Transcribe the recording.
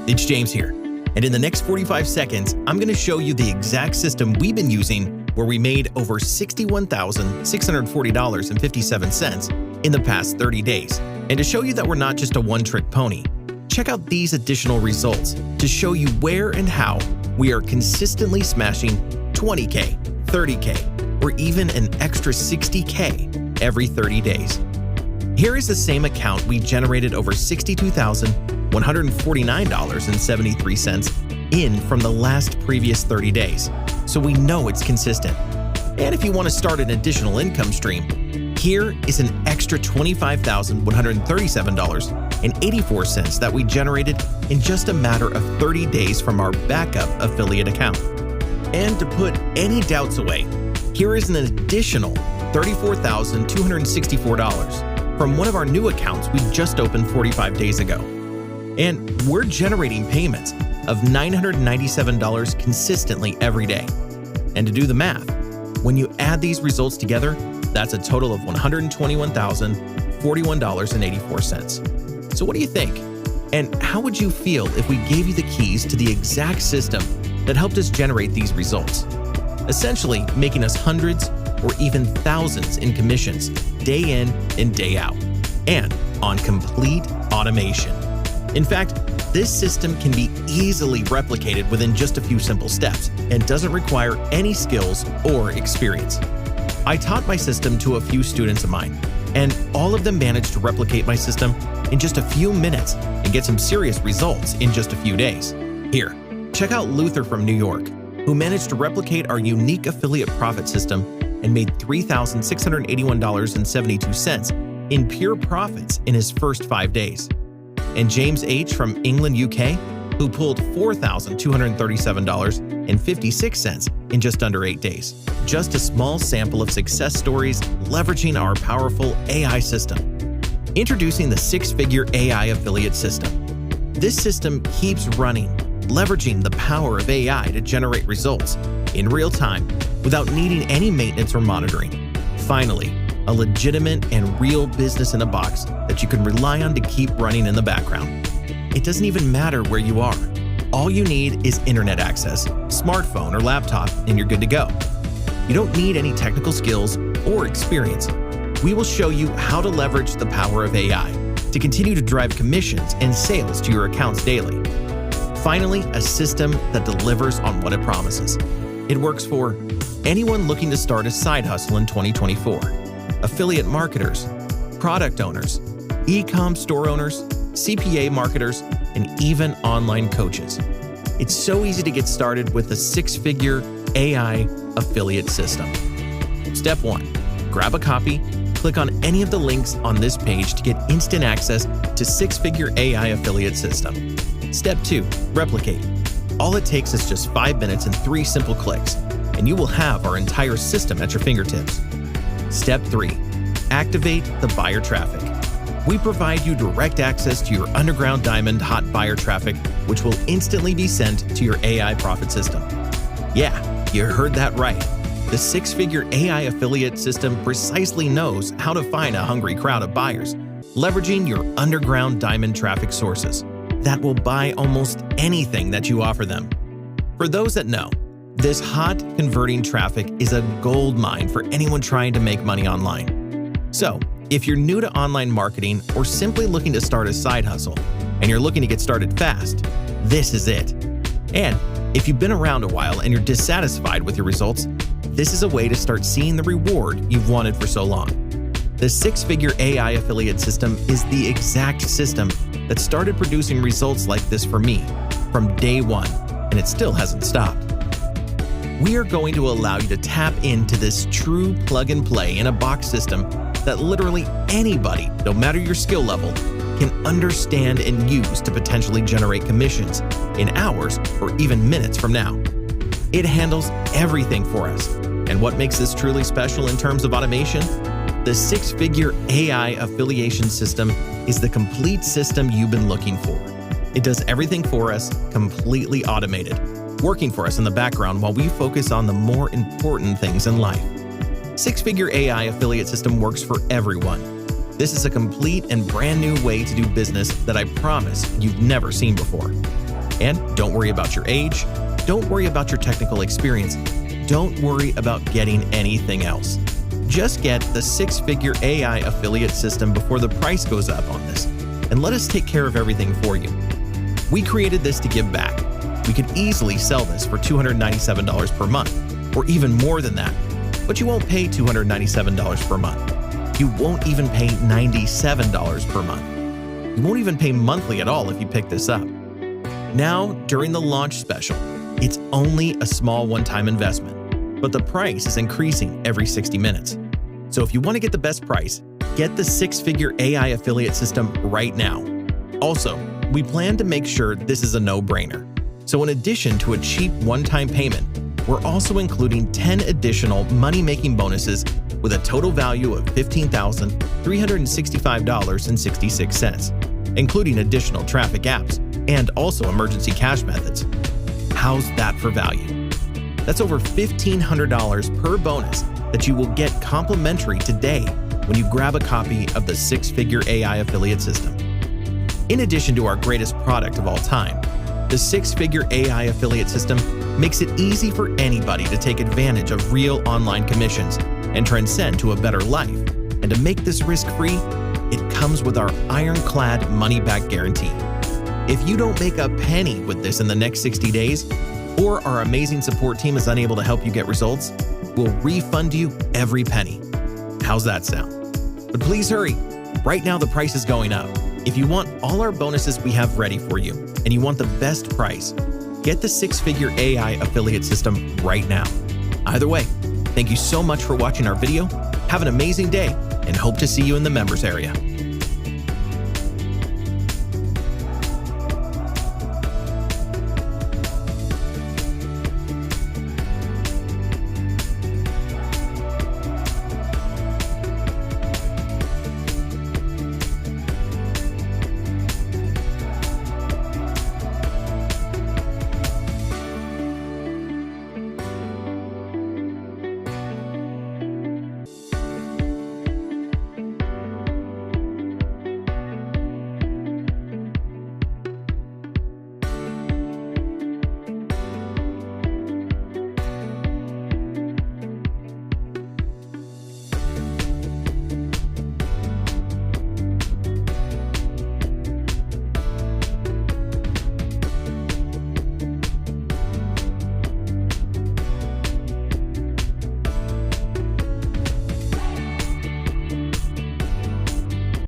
it's James here, and in the next 45 seconds, I'm going to show you the exact system we've been using where we made over $61,640.57 in the past 30 days. And to show you that we're not just a one-trick pony, check out these additional results to show you where and how we are consistently smashing 20K, 30K, or even an extra 60K every 30 days. Here is the same account we generated over $62,149.73 in from the last previous 30 days, so we know it's consistent. And if you want to start an additional income stream, here is an extra $25,137.84 that we generated in just a matter of 30 days from our backup affiliate account. And to put any doubts away, here is an additional $34,264 from one of our new accounts we just opened 45 days ago. And we're generating payments of $997 consistently every day. And to do the math, when you add these results together, that's a total of $121,041.84. So what do you think? And how would you feel if we gave you the keys to the exact system that helped us generate these results? Essentially making us hundreds or even thousands in commissions day in and day out, and on complete automation. In fact, this system can be easily replicated within just a few simple steps and doesn't require any skills or experience. I taught my system to a few students of mine, and all of them managed to replicate my system in just a few minutes and get some serious results in just a few days. Here, check out Luther from New York, who managed to replicate our unique affiliate profit system and made $3,681.72 in pure profits in his first 5 days. And James H. from England, UK, who pulled $4,237.56 in just under 8 days. Just a small sample of success stories leveraging our powerful AI system. Introducing the six-figure AI affiliate system. This system keeps running, leveraging the power of AI to generate results in real time without needing any maintenance or monitoring. Finally, a legitimate and real business in a box that you can rely on to keep running in the background. It doesn't even matter where you are. All you need is internet access, smartphone or laptop, and you're good to go. You don't need any technical skills or experience. We will show you how to leverage the power of AI to continue to drive commissions and sales to your accounts daily. Finally, a system that delivers on what it promises. It works for anyone looking to start a side hustle in 2024, affiliate marketers, product owners, e-com store owners, CPA marketers, and even online coaches. It's so easy to get started with a six-figure AI affiliate system. Step 1. Grab a copy, click on any of the links on this page to get instant access to six-figure AI affiliate system. Step 2. Replicate. All it takes is just 5 minutes and 3 simple clicks, and you will have our entire system at your fingertips. Step 3. Activate the buyer traffic. We provide you direct access to your underground diamond hot buyer traffic, which will instantly be sent to your AI profit system. Yeah, you heard that right. The six-figure AI affiliate system precisely knows how to find a hungry crowd of buyers, leveraging your underground diamond traffic sources that will buy almost anything that you offer them. For those that know, this hot converting traffic is a gold mine for anyone trying to make money online. So, if you're new to online marketing or simply looking to start a side hustle and you're looking to get started fast, this is it. And if you've been around a while and you're dissatisfied with your results, this is a way to start seeing the reward you've wanted for so long. The six-figure AI affiliate system is the exact system that started producing results like this for me from day one, and it still hasn't stopped. We are going to allow you to tap into this true plug-and-play in a box system that literally anybody, no matter your skill level, can understand and use to potentially generate commissions in hours or even minutes from now. It handles everything for us. And what makes this truly special in terms of automation? The six-figure AI affiliation system is the complete system you've been looking for. It does everything for us, completely automated, working for us in the background while we focus on the more important things in life. Six-figure AI affiliate system works for everyone. This is a complete and brand new way to do business that I promise you've never seen before. And don't worry about your age. Don't worry about your technical experience. Don't worry about getting anything else. Just get the six-figure AI affiliate system before the price goes up on this, and let us take care of everything for you. We created this to give back. We could easily sell this for $297 per month, or even more than that, but you won't pay $297 per month. You won't even pay $97 per month. You won't even pay monthly at all if you pick this up. Now, during the launch special, it's only a small one-time investment, but the price is increasing every 60 minutes. So if you want to get the best price, get the six-figure AI affiliate system right now. Also, we plan to make sure this is a no-brainer. So in addition to a cheap one-time payment, we're also including 10 additional money-making bonuses with a total value of $15,365.66, including additional traffic apps and also emergency cash methods. How's that for value? That's over $1,500 per bonus that you will get complimentary today when you grab a copy of the six-figure AI affiliate system. In addition to our greatest product of all time, the six-figure AI affiliate system makes it easy for anybody to take advantage of real online commissions and transcend to a better life. And to make this risk-free, it comes with our ironclad money-back guarantee. If you don't make a penny with this in the next 60 days, or our amazing support team is unable to help you get results, we'll refund you every penny. How's that sound? But please hurry. Right now the price is going up. If you want all our bonuses we have ready for you, and you want the best price, get the six-figure AI affiliate system right now. Either way, thank you so much for watching our video. Have an amazing day, and hope to see you in the members area.